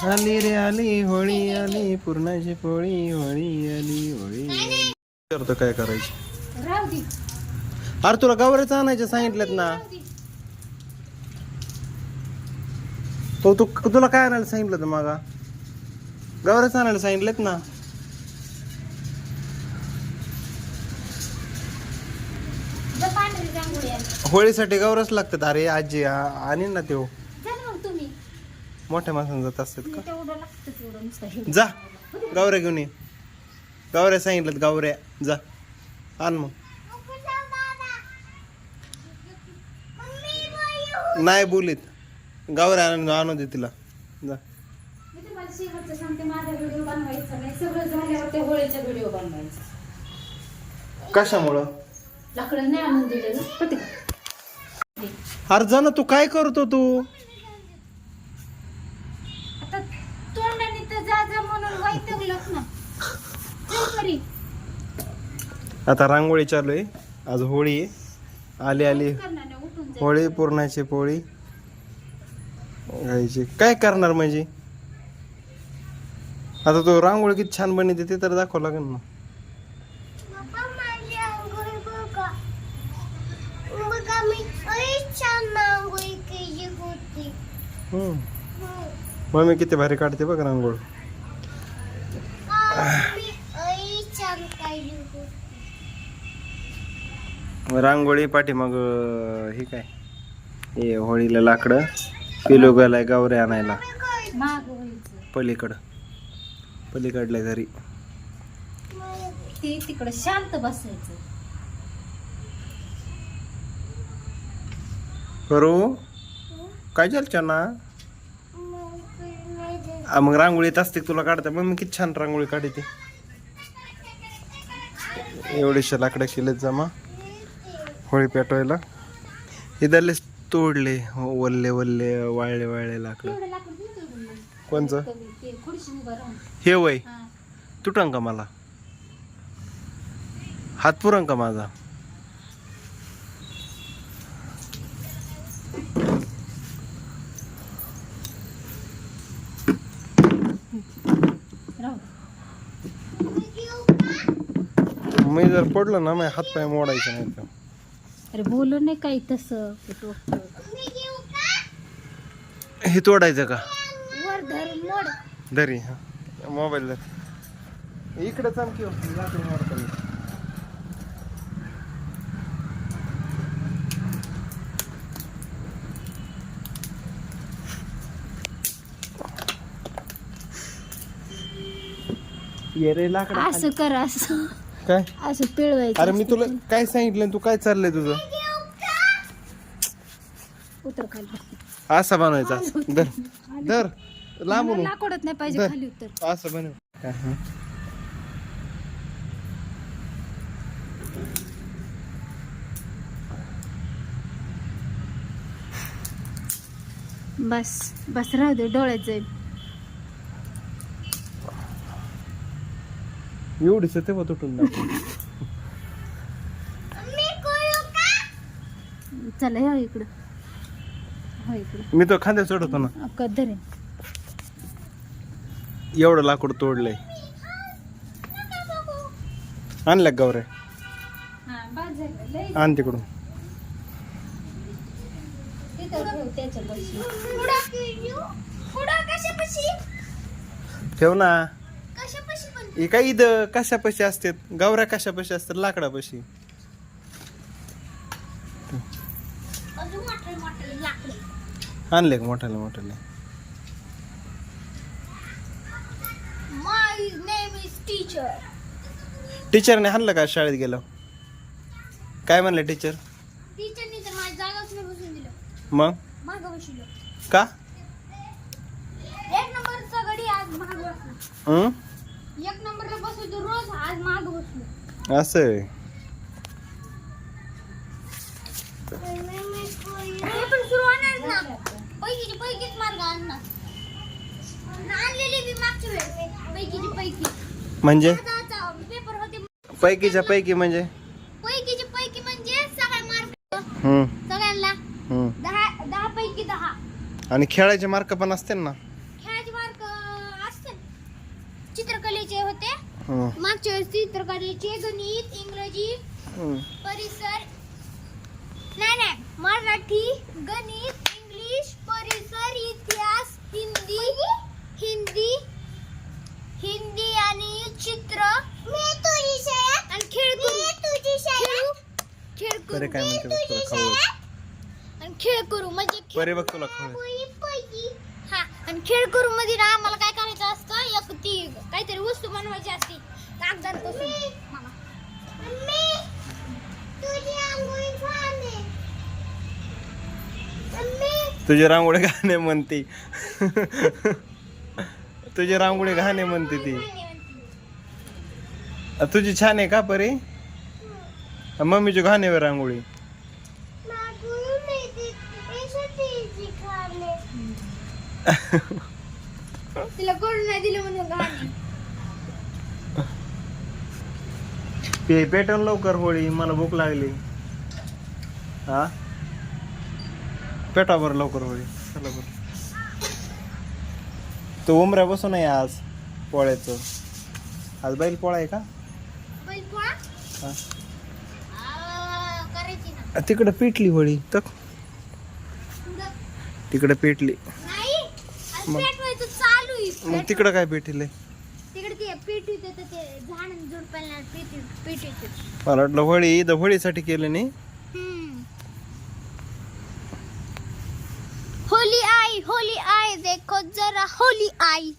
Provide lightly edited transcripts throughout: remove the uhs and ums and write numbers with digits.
आली रे आली होळी आली पूर्णाची पोळी होळी आली होळी आली. करतो काय करायची. राहू दे. अरे तुला गवऱ्याच आणायचे सांगितलेत ना. तो तू तुला काय आणायला सांगितलं होतं मागा. गवऱ्याच आणायला सांगितलेत ना. पांढरी रांगोळी आली. होळीसाठी गवरच लागतात. अरे आजी आणि ना त्यो चल मग तुम्ही. मोठ्या माणसांना जात असतात का. तेवढं लागतं तेवढं नुसतं हे. जा गवऱ्या घेऊन ये. गवऱ्या सांगितलं गवऱ्या जा आण मग. नाही बोलीत गवऱ्या आणू दे तिला जा. मी तुम्हाला शेवटचं सांगते, माझा व्हिडिओ बनवायचा नाही. सगळं झाल्यावर ते होळीचा व्हिडिओ बनवायचा. कशामुळं. लाकडं नाही आणून दिले ना पटकन. अरे जा ना तू काय करतो तू. आता तोंडाने तर जा जा म्हणून वैतागलंच ना. चल घरी. आता रांगोळी चालू आहे. आज होळी आहे. आली आली करणार नाही, उठून जाईल. होळी पुरणाची पोळी खायची. काय करणार म्हणजे आता तो रांगोळी किती छान बनते ते तर दाखव लागेल ना. मम्मी किती भारी काढते बघ रांगोळ. रांगोळी पाठी मग हे काय हे होळीला लाकडं किलो गेलाय गावरे आणायला मागं व्हायचं. पलीकडल्या घरी. ते तिकडं शांत बसायचं. करू काय झालं ना. मग रांगोळी येत असते तुला काढता. मग मी किती छान रांगोळी काढते. एवढीशा लाकडं केलेत जमा होळी पेटवायला. इथलेच तोडले वल्ले वल्ले वाळले वाळले लाकडं. एवढं लाकूड नाही तोडून मग. कोणचं कमी ते खुर्ची उभं राहून. हे वय हा. तुटंग का मला हात पुरंग का माझा. राहू. मी जर पडलो ना माझे हात पाय मोडायचे नाही तर. अरे बोलू नाही काही तसं. हे तोडायचं का. वर धर मोड. धरी हा मोबाईल धर. इकडे चमकी लाकूड मोडताना. ये रे लाकडं असं कर असं. काय. असं पिळवायचं. अरे मी तुला काय सांगितलं तू काय चाललंय तुझं. उतर खाली. असा बनवायचा धर धर लांबून लाकडत नाही पाहिजे धर. खाली उतर. असं बनव काय, हं. बस बस राहू दे डोळ्यात जाईल. एवढीच तेव्हा तुटून दाखव. चला या इकडं. हो इकडं. मी तो खांद्या चढवतो ना. कधरे. एवढं लाकूड तोडलंय. आणल्या गवरे आण तिकडून. ठेव ना. हे काय इथं कशापाशी असतात गवऱ्या कशापाशी असतात लाकडापाशी. आणले का मोठाले मोठाले. टीचरने आणलं का शाळेत गेलो. काय म्हणले टीचर. टीचरनी तर माझ्या जागाच नाही बसून दिलं. मग मागं बसलो. का. एक नंबरचा गडी आज मागं बसलो. एक नंबरला बसवतो रोज, आज मागं बसलो. असं आहे. हे पण सुरू होणार ना. पैकीच मार्ग आणणार. आणलेली बी मागच्या वेळेस पैकी. म्हणजे पेपर होते. पैकीच्या पैकी म्हणजे पैकी म्हणजे सगळे मार्क हम्म सगळ्यांना हम्म. 10 पैकी 10. आणि खेळायचे मार्क पण असतील ना. खेळाचे मार्क काढायचे होते. मागच्या वेळेस चित्र काढायचे, गणित, इंग्रजी, परिसर, नाही मराठी, गणित, इंग्लिश, परिसर, इतिहास, हिंदी आणि चित्र आणि खेळ करू म्हणजे बरे बघ तुला हा. आणि खेळ करू मध्ये ना आम्हाला काय करायचं असतं, एक ती काहीतरी वस्तू बनवायची असते कागदापासून. तुझे रांगोळी गाणे म्हणते. तुझे रांगोळी गाणे म्हणते ती. तुझी छान आहे का परी? मम्मीची गाणे वे रांगोळी. तिला करून नाही दिलं म्हणून गाणे. पेटन लवकर होळी, मला भूक लागली. हा पेटा बरं लवकर होळी. चला बरं. तो उमऱ्या बसून आहे आज पोळ्याचं. आज बैल पोळा आहे का? बैलपोळा हा. करायची ना. तिकडे पेटली होळी तर तिकडे पेटली. नाही आज पेटवायचं चालू आहे. मग तिकडं काय पेटले? तिकडे ते पेटी होते ते झाड जोडपायला पेटी मला वाटलं होळी इथं होळीसाठी केलं नाही. होली आई देखो जरा होली आई.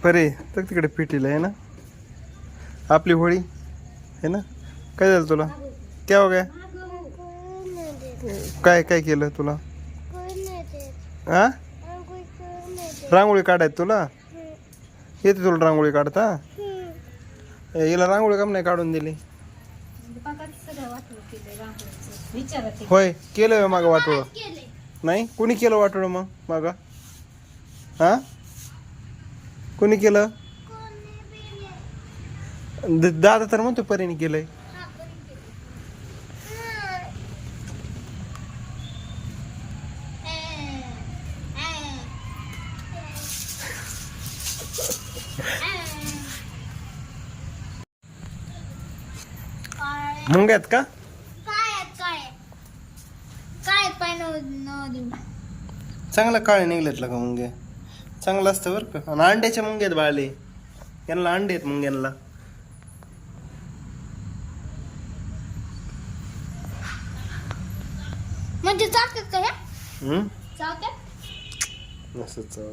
परे तर तिकडे पेटीला आहे ना आपली होळी आहे ना. काय झालं तुला? केव्हा काय काय केलं तुला? हा रांगोळी काढायची तुला? येते तुला रांगोळी काढता? हिला रांगोळी काम नाही काढून दिली? होय केलं मागं वाटोळ? नाही कुणी केलं वाटोळ मग मागं? हा कुणी केलं? दादा तर म्हणतो परीने केलंय. मुंग्यात का? काय पाय न चांगला काळे निघलेत का मुंग्या? चांगलं असतं बरं का. आणि अंड्याच्या मुंग्यात बाळले, यांना अंडे आहेत मुंग्यांना. म्हणजे चावतात का ह्या? चावतात असं चाव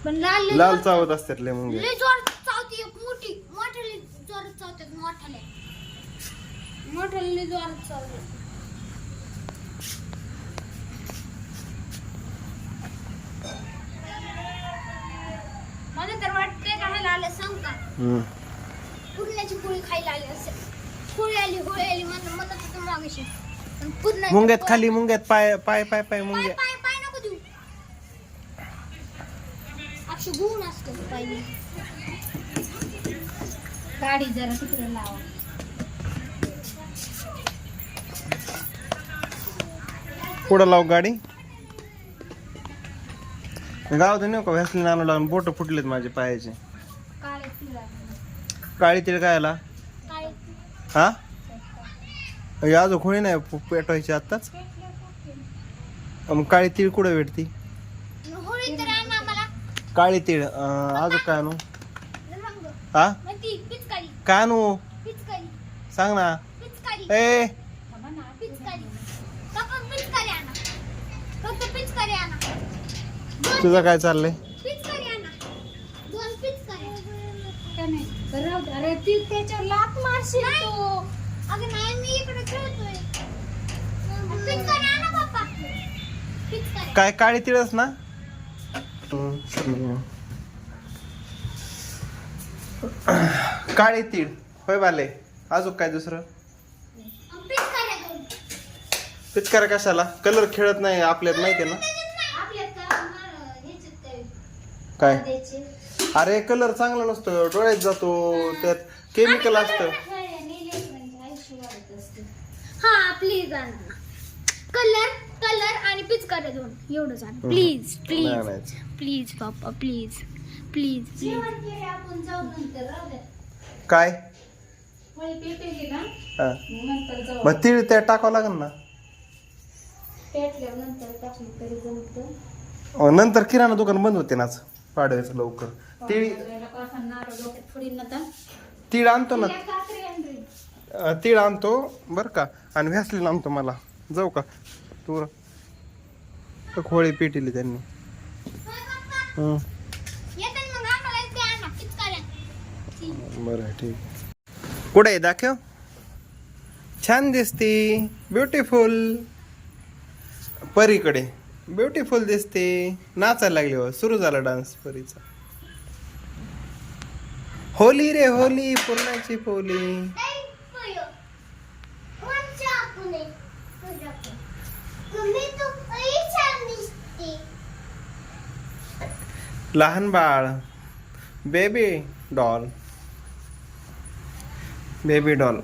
पण लाल लाल चावत असतात लय मुंग्या. लय जोरात चावते एक मोठाले जोरात चावतात मोठाले लय जोरात चावतात. मला तर वाटतंय खायला आलं सांग का पुरणाची पोळी खायला आली असेल. होळी आली म्हणत होतं मागाशी. पण पुरणाची मुंग्यात खाली मुंग्यात पाय पाय पाय पाय मुंग्या. पाय पाय नको देऊ. अक्षय गुण असतो पाहिजे. गाडी जरा तिकडे लावा. पुढं लाव गाडी. गावात नाही का व्हॅसलीन आणू लागून बोट फुटलेत माझे पायाचे. काळी तिळ काय आला? हा अजून कोणी नाही पेटवायची आत्ताच. मग काळी तीळ कुठे भेटती? काळी तीळ अजून काय आणू? हा काय आणू सांग ना. ए तुझं काय चाललंय? अरे ती त्याच्यावर लात मारशील तू. अगं नाही मी इकडे खेळतोय. पिचकारी आणा बाप्पा. पिचकारी. काय काळी तिळच ना? काळी तीळ होय बाले. अजून काय दुसरं? पिचकाऱ्या कशाला? कलर खेळत नाही आपल्यात माहिती ना. काय? अरे कलर चांगला नसतो, डोळ्यात जातो, त्यात केमिकल असतं. हा प्लीज कलर आणि पिचकारी दोन एवढंच आण प्लीज प्लीज प्लीज पप्पा प्लीज. प्लीज आपण जाऊ नंतर राहू द्या. काय होळी पेटली ना हा. मग नंतर जाऊ. मग तीळ त्या टाकावं लागेल ना. पेटल्यावर नंतर टाकली तरी जमतं. नंतर किराणा दुकान बंद होते नाच पाडव्याचं लवकर. तीळ नारळ डोक्यात फोडीन ना तर. तीळ आणतो ना. तिला कात्री आणली. तीळ आणतो बरं का आणि व्हॅसलीन आणतो मला. जाऊ का तू खोळी पेटली त्यांनी. हं. येतात मग आम्हाला ते आणा पिचकाऱ्या. बरं ठीक. कुठे आहे दाखव. छान दिसते ब्युटिफुल. परीकडे ब्युटिफुल दिसते. नाचायला लागली हो. सुरू झाला डान्स परीचा. होली रे होली पूर्णाची पोली. नाही पयो. कोणच्या आपले? मम्मी तू लई छान दिसते. लहान बाळ. Baby doll. Baby doll.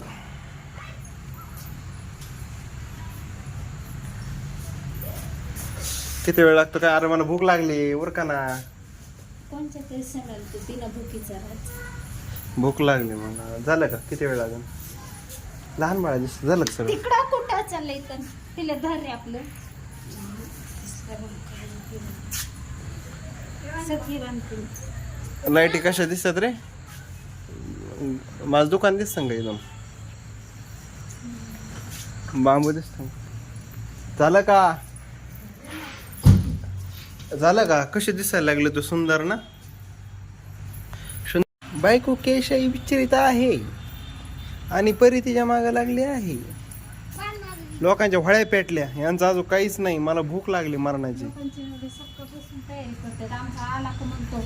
किती वेळ लागतो काय. अरे मला भूक लागली उरका ना. कोणच्या तरी सणाला तू बिना भुकीचा राहत. भूक लागली मला. झालं का किती वेळ लागेल. लहान बाळा दिसत झालं का सगळं. तिकडं कुठं चाललंय तर तिला धर रे आपलं. सखी रामपूर. लाईटी कशा दिसतात रे. माझं दुकान दिसतं का एकदम. बांबू दिसत. झालं का. झालं का. कसे दिसायला लागले तू सुंदर ना. बायको केशही विचारित आहे आणि परी तिच्या मागे लागली आहे. लोकांच्या होळ्या पेटल्या. यांचं अजून काहीच नाही. मला भूक लागली मरणाची. लोकांची एवढी सकाळपासून तयारी करतात. आमचा आला का म्हणतो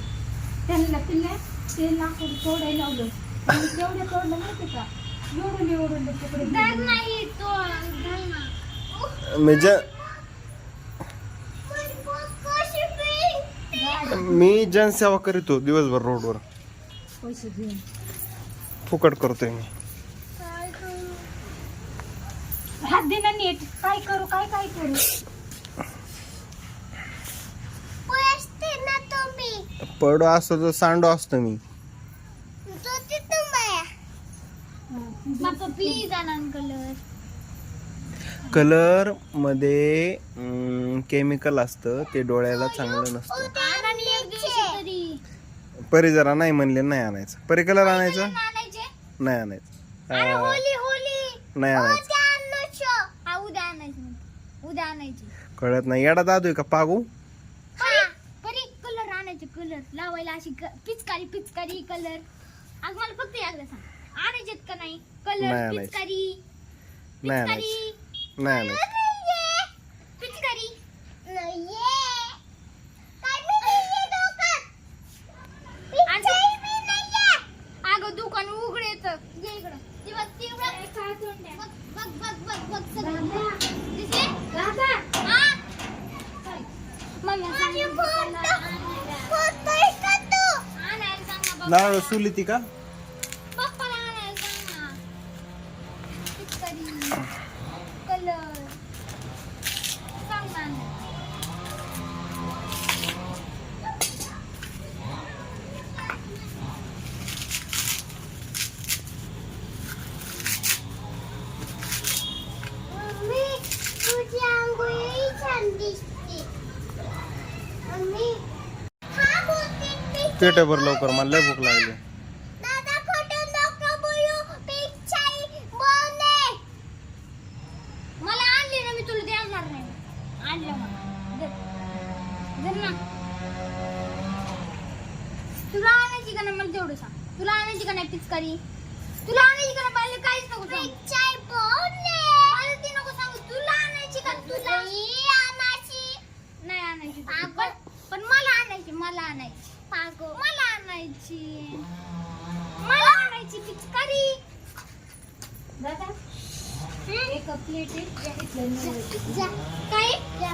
त्यांना पिल्ल्या ते लाकूड तोडायला लावलं. आणि तेवढे तोडलं माहिती का. एवढून तिकडे डर नाही तो डर ना. म्हणजे मी जनसेवा करीतो दिवसभर रोडवर. पैसे घेऊन फुकट करतोय मी. हात दे ना नीट. काय करू काय करू. पैसे ना तुम्ही. पडो असतो तर सांडो असतो मी. तो तिथून बाया. बापा प्लीज आणा कलर. कलर मध्ये केमिकल असतं ते डोळ्याला चांगलं नसतं. आणि एक दिवशी तरी परी जरा नाही म्हणले नाही आणायचं. परी कलर आणायचं आणायचे. नाही आणायचं. अरे होली होली. नाही आणायचं. उद्या आणायचं. हा उद्या आणायचं. उद्या आणायची. कळत नाही. येडा दादू का पागू. परी कलर आणायचे. कलर लावायला अशी पिचकारी पिचकारी कलर. आज मला फक्त एकदा सांग आणायचेत का नाही नाही कलर आणायचे. पिचकारी नाही आणायचं. पिचकारी. नाही आणायचं. पिचकारी नाहीये. काय मी नाहीये डोक्यात. पिचकारी मी नाहीये. अगं दुकान उघडेत. ये इकडं. दिवस तीव्र काय तोंड्या. बघ बघ बघ बघ बघ सगळं. दिसले? राधा हा? मम्मी सांग फोटो का तू? आणायला सांग ना नारळ सुली ती का. पप्पाला आणायला सांग ना. पिचकारी कलर सांग ना. मम्मी तुझी आंघोळी छान दिसते. मम्मी हा बोलते पेटभर लवकर मला लय भूक लागली. दादा खोटं नको बोलू. पिक्चर बोलले. मला आणली ना मी तुला देणार नाही. आणलं मला. दे ना. तुला आणायची का नाही मला तेवढं सांग. तुला आणायची का नाही पिचकारी. तुला आणायची का नाही पहिले काहीच नको सांगू. पिक्चर बोलले. मला ती नको सांगू. तुला आणायची का तुला आणायची नाही आणायची. पण मला आणायची. मला आणायची. मला आणायची. मला आणायची पिचकारी. दादा एक प्लेट जा. काय जा.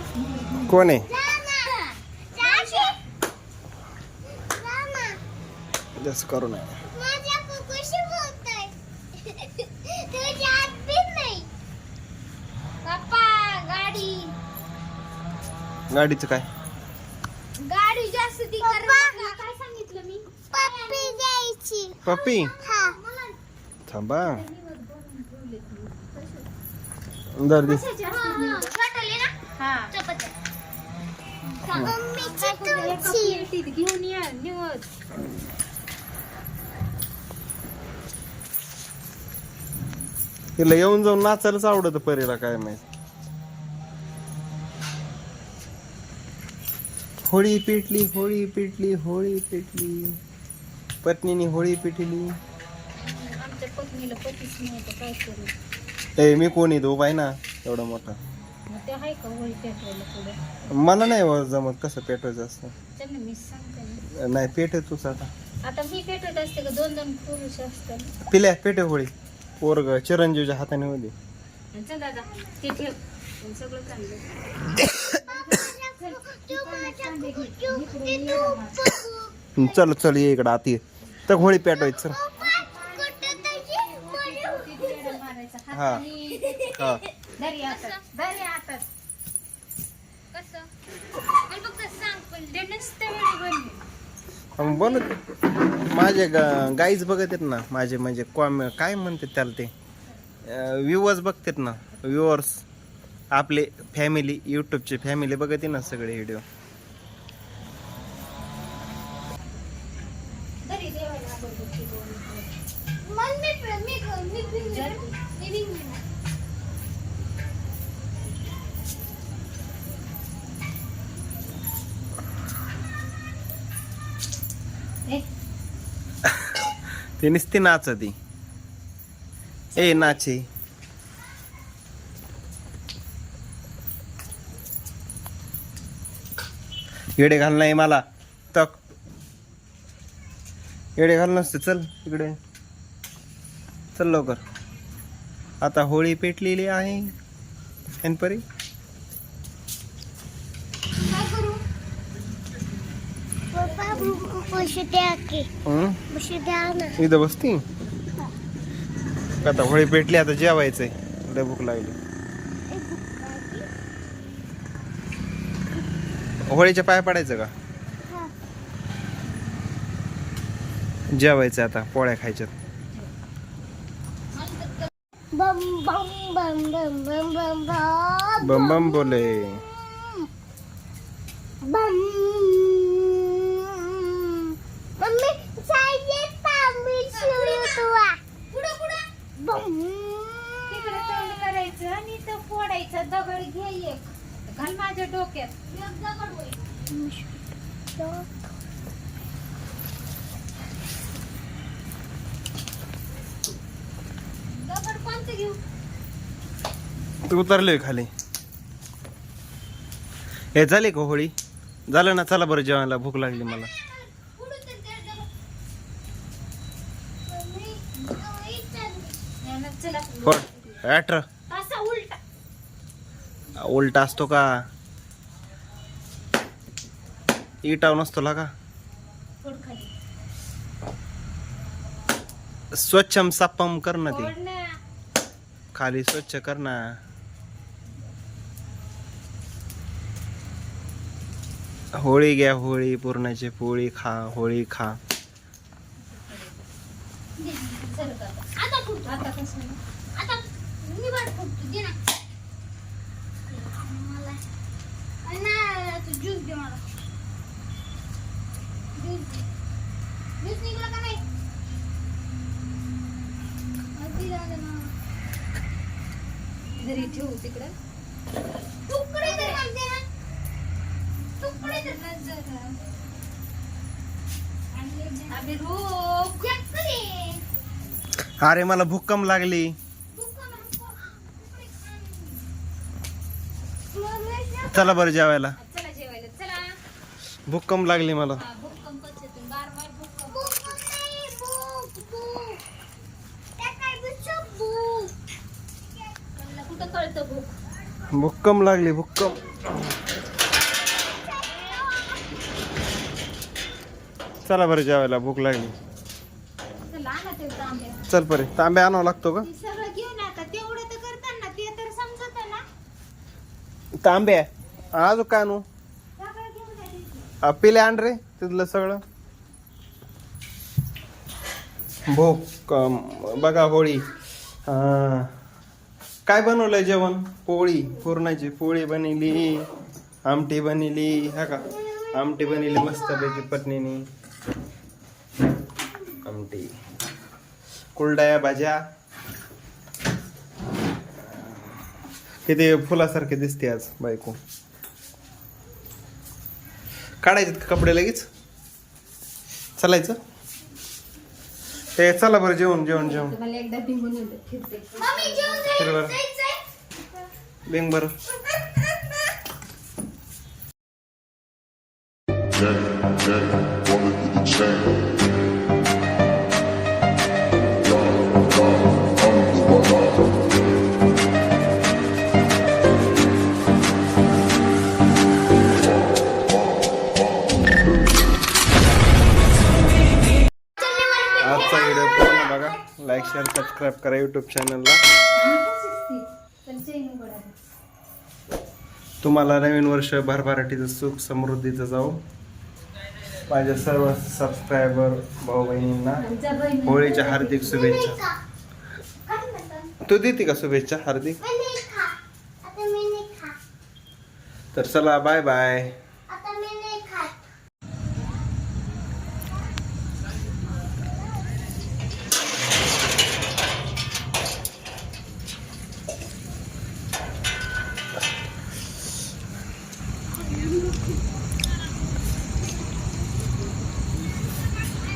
कोण आहे. जा ना. जा ना. जास्त करू नये. माझ्या कुकुशी बोलतोय. तुझी हात पण नाही. पप्पा गाडी. गाडीचं काय. गाडी जास्त ती कर. काय सांगितलं. पप्पी थांबा दर दे कशाचे असतात निवड? वाटले ना हा चपात्या एका प्लेटीत घेऊन या निवड. तिला येऊन जाऊन नाचायलाच आवडत परीला काय माहित. होळी पेटली होळी पेटली होळी पेटली पत्नीने होळी पेटली. आमच्या पत्नीला पतीच नव्हतं काय करू. ए मी कोण येतो बाय ना एवढा मोठा मग ते आहे का होळी पेटवायला पुढे. मला नाही हो जमत कसं पेटवायचं असतं. त्यांना मी सांगते ना. नाही पेटे तूच आता आता मी पेटवत असते का 2-2 पुरुष असतात. पिल्या पेटे होळी पोरग चिरंजीवच्या हाताने होती. चल दादा ते ठेव सगळं चांगलं. चल चल ये इकडं आत ये तर होळी पेटवायचं चल. हा हा दरी हातात दरी हातात. कसं मला फक्त सांग पण ते नुसतं वेळी बनली. बोल माझे गाईज बघत आहेत ना माझे म्हणजे काय म्हणतात त्याला ते व्ह्यूअर्स बघतात ना व्ह्यूअर्स आपले फॅमिली यूट्यूबचे फॅमिली बघते ना सगळे व्हिडिओ. दरी देवाला अगरबत्ती दोन. ए ते नुसती नाचती ए नाचे. येडे घाल नाही मला तक येडे घाल नसते. चल इकडे चल लवकर आता होळी पेटलेली आहे. परी काय करू पप्पा पैसे द्या की पैसे द्या ना. इथं बसती आता होळी पेटली आता जेवायचंय. लय भूक लागली. होळीच्या पाय पडायचं का जेवायचं आता पोळ्या खायच्यात. बम बम बम बम बम बम बम बम बम बोले बम. मम्मी चाहिए पामी सुरुवा पुढे पुढे बम. तिकडे तोंड करायचं आणि तो फोडायचा दगड घे एक घाल माझ्या डोक्यात. एक दगड होय. दगड कोणते घेऊ तू उतरले खाली. हे झाली का होळी झालं ना. चला बरं जेवायला भूक लागली मला. पुढे तर त्या दगड मम्मी यानं चला फोड ॲट्र असा उलटा उलटा असतो का इटाव नसतो का. फोड खाली स्वच्छम सापम कर ना फोड ती ना. खाली स्वच्छ कर ना. होळी घ्या होळी पुरणाची पोळी खा होळी खा. चल का आता पुढे आता कसं आता मी वाट बघतो दे ना मला. ना तू ज्यूस दे मला. ज्यूस निघाला का नाही अगदी जाऊ दे ना. घरी ठेवू तिकडं. तुकडे तर लागते ना तुकडे तर अबे रोक. चेक करे अरे मला भूकंप लागली. चला बरं जेवायला चला जेवायला चला. भूकंप लागली मला. हा, भूकंपच येतो बार भूकंप. त्यांना कुठं कळतं भूक. भूकंप लागली भूकंप. चला बरं जेवायला भूक लागली. चला ना ते तांब्या. चल परे तांब्या आणावं लागतो का ते सगळं घेऊन आता तेवढं तर करताना ते तर समजत ना. तांब्या अजून काय आणू सगळं घेऊन या. पिले आण रे तिथलं सगळं. भोग बघा होळी. काय बनवलंय जेवण? पोळी, पुरणाची पोळी बनवली, आमटी बनवली. हा का आमटी बनवली मस्तपैकी पत्नीने. आमटी, कुरडया, भाज्या. किती फुलासारखे दिसते आज बायको. काढायचे कपडे लगेच चालायचं. ते चला बरं जेवण जेवण जेवण मला एकदा भिंगून येऊ दे, फिरते. मम्मी जेवण फिर बरं. जायचंय. बेंग बरं. आजचा व्हिडिओ पूर्ण बघा. लाईक शेअर सबस्क्राईब करा यूट्यूब चॅनलला. चल चैन उघडायला. तुम्हाला नवीन वर्ष भरभराटीचं सुख समृद्धीचं जाऊ. माझ्या सर्व सबस्क्रायबर भाऊ बहिणींना आमच्या बहिणी होळीच्या हार्दिक शुभेच्छा. काय म्हणतात? तू देते का शुभेच्छा हार्दिक? मी नाही खा. आता मी नाही खा. तर चला बाय बाय.